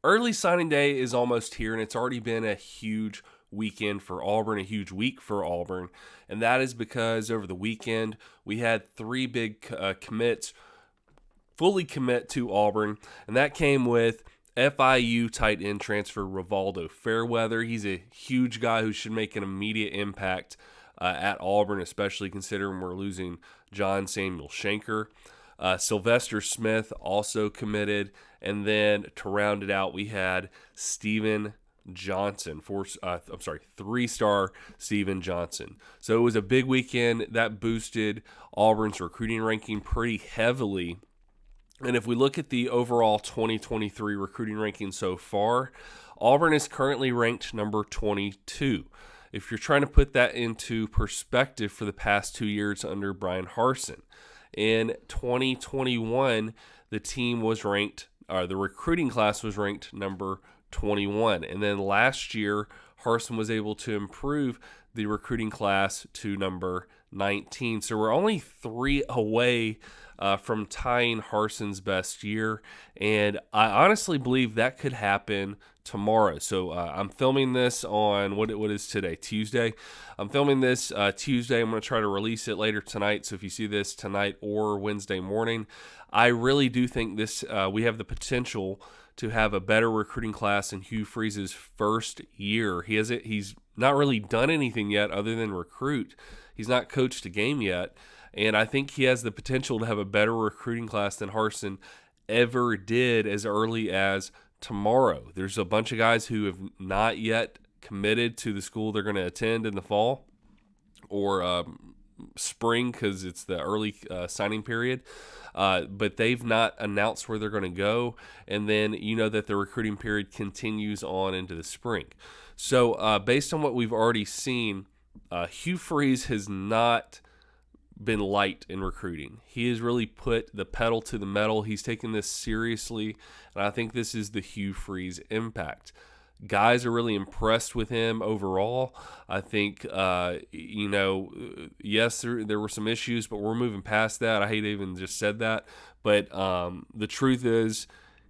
early signing day is almost here, and it's already been a huge weekend for Auburn, a huge week for Auburn, and that is because over the weekend we had three big commits fully commit to Auburn, and that came with FIU tight end transfer Rivaldo Fairweather. He's a huge guy who should make an immediate impact at Auburn, especially considering we're losing John Samuel Shanker. Sylvester Smith also committed, and then to round it out, we had Steven Johnson, three-star Steven Johnson. So it was a big weekend that boosted Auburn's recruiting ranking pretty heavily. And if we look at the overall 2023 recruiting ranking so far, Auburn is currently ranked number 22. If you're trying to put that into perspective for the past 2 years under Brian Harsin, in 2021, the team was ranked, the recruiting class was ranked number 21. And then last year, Harsin was able to improve the recruiting class to number 19. So we're only 3 away from tying Harsin's best year, and I honestly believe that could happen tomorrow. So I'm filming this on what is today, Tuesday. I'm filming this Tuesday. I'm going to try to release it later tonight. So if you see this tonight or Wednesday morning, I really do think this we have the potential to have a better recruiting class in Hugh Freeze's first year. He's not really done anything yet other than recruit. He's not coached a game yet. And I think he has the potential to have a better recruiting class than Harsin ever did as early as tomorrow. There's a bunch of guys who have not yet committed to the school they're going to attend in the fall or spring because it's the early signing period. But they've not announced where they're going to go. And then you know that the recruiting period continues on into the spring. So based on what we've already seen, Hugh Freeze has not been light in recruiting. He has really put the pedal to the metal. He's taken this seriously, and I think this is the Hugh Freeze impact. Guys are really impressed with him overall. I think, yes, there were some issues, but we're moving past that. I hate to even just said that, but the truth is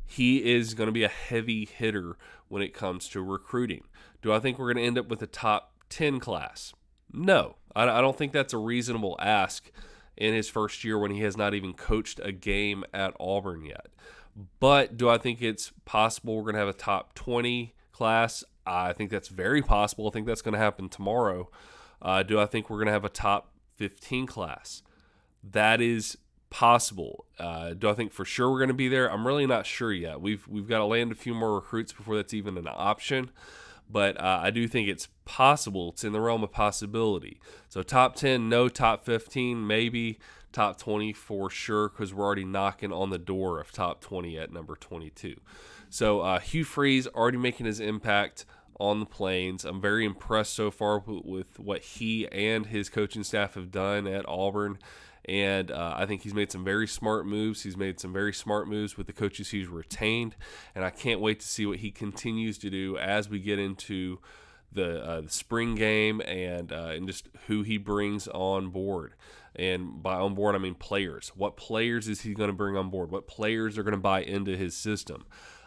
he is going to be a heavy hitter when it comes to recruiting. Do I think we're going to end up with a top 10 class? No. I don't think that's a reasonable ask in his first year when he has not even coached a game at Auburn yet. But do I think it's possible we're going to have a top 20 class? I think that's very possible. I think that's going to happen tomorrow. Do I think we're going to have a top 15 class? That is possible. Do I think for sure we're going to be there? I'm really not sure yet. We've got to land a few more recruits before that's even an option. But I do think it's possible. It's in the realm of possibility. So top 10, no. Top 15, maybe. Top 20 for sure, because we're already knocking on the door of top 20 at number 22. So Hugh Freeze already making his impact on the Plains. I'm very impressed so far with what he and his coaching staff have done at Auburn. And I think he's made some very smart moves. He's made some very smart moves with the coaches he's retained. And I can't wait to see what he continues to do as we get into the spring game and just who he brings on board. And by on board, I mean players. What players is he going to bring on board? What players are going to buy into his system?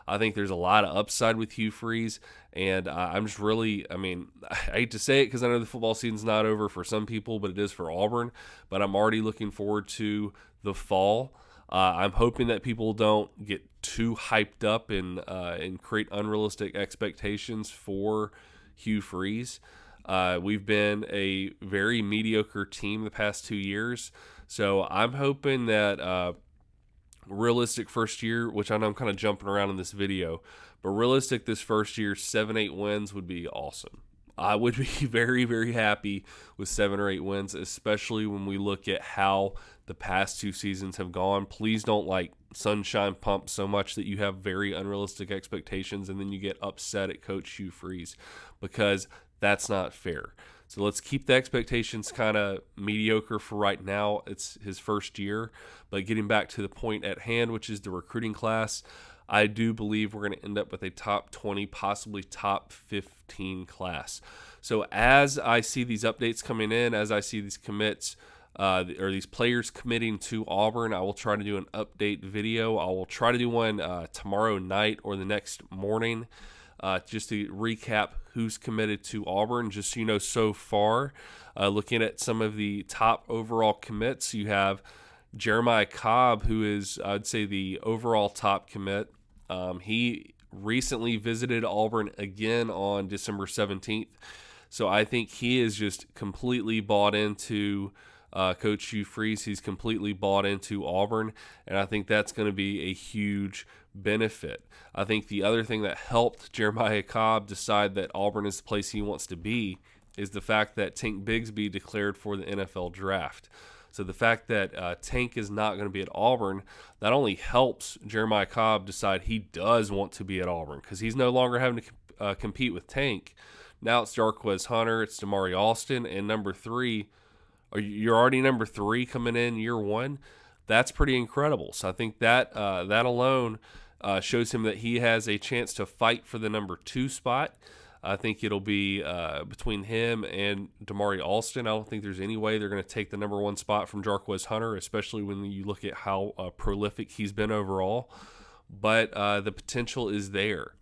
I think there's a lot of upside with Hugh Freeze, and I'm just really, I hate to say it because I know the football season's not over for some people, but it is for Auburn. But I'm already looking forward to the fall. I'm hoping that people don't get too hyped up and create unrealistic expectations for Hugh Freeze. We've been a very mediocre team the past 2 years, so I'm hoping that realistic first year, which I know I'm kind of jumping around in this video, but realistic this first year, 7-8 wins would be awesome. I would be very, very happy with 7 or 8 wins, especially when we look at how the past 2 seasons have gone. Please don't sunshine pump so much that you have very unrealistic expectations and then you get upset at Coach Hugh Freeze, because that's not fair. So let's keep the expectations kind of mediocre for right now. It's his first year. But getting back to the point at hand, which is the recruiting class, I do believe we're going to end up with a top 20, possibly top 15 class. So as I see these updates coming in, as I see these commits or these players committing to Auburn. I will try to do an update video. I will try to do one tomorrow night or the next morning, just to recap who's committed to Auburn. Just so you know, so far, looking at some of the top overall commits, you have Jeremiah Cobb, who is, I'd say, the overall top commit. He recently visited Auburn again on December 17th. So I think he is just completely bought into Coach Hugh Freeze. He's completely bought into Auburn, and I think that's going to be a huge benefit. I think the other thing that helped Jeremiah Cobb decide that Auburn is the place he wants to be is the fact that Tank Bigsby declared for the NFL draft. So the fact that Tank is not going to be at Auburn, not only helps Jeremiah Cobb decide he does want to be at Auburn, because he's no longer having to compete with Tank. Now it's Jarquez Hunter, it's Damari Alston, and number 3. You're already number 3 coming in year 1. That's pretty incredible. So I think that that alone shows him that he has a chance to fight for the number 2 spot. I think it'll be between him and Damari Alston. I don't think there's any way they're going to take the number 1 spot from Jarquez Hunter, especially when you look at how prolific he's been overall. But the potential is there.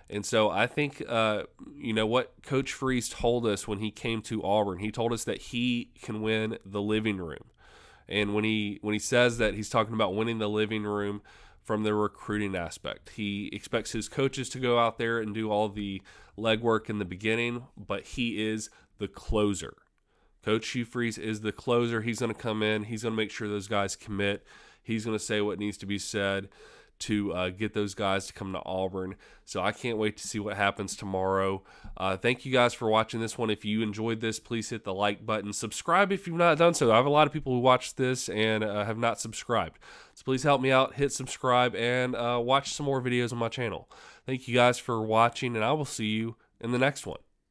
And so I think, what Coach Freeze told us when he came to Auburn, he told us that he can win the living room. And when he says that, he's talking about winning the living room from the recruiting aspect. He expects his coaches to go out there and do all the legwork in the beginning, but he is the closer. Coach Hugh Freeze is the closer. He's going to come in. He's going to make sure those guys commit. He's going to say what needs to be said to get those guys to come to Auburn. So I can't wait to see what happens tomorrow. Thank you guys for watching this one. If you enjoyed this, please hit the like button. Subscribe if you've not done so. I have a lot of people who watch this and have not subscribed. So please help me out. Hit subscribe and watch some more videos on my channel. Thank you guys for watching, and I will see you in the next one.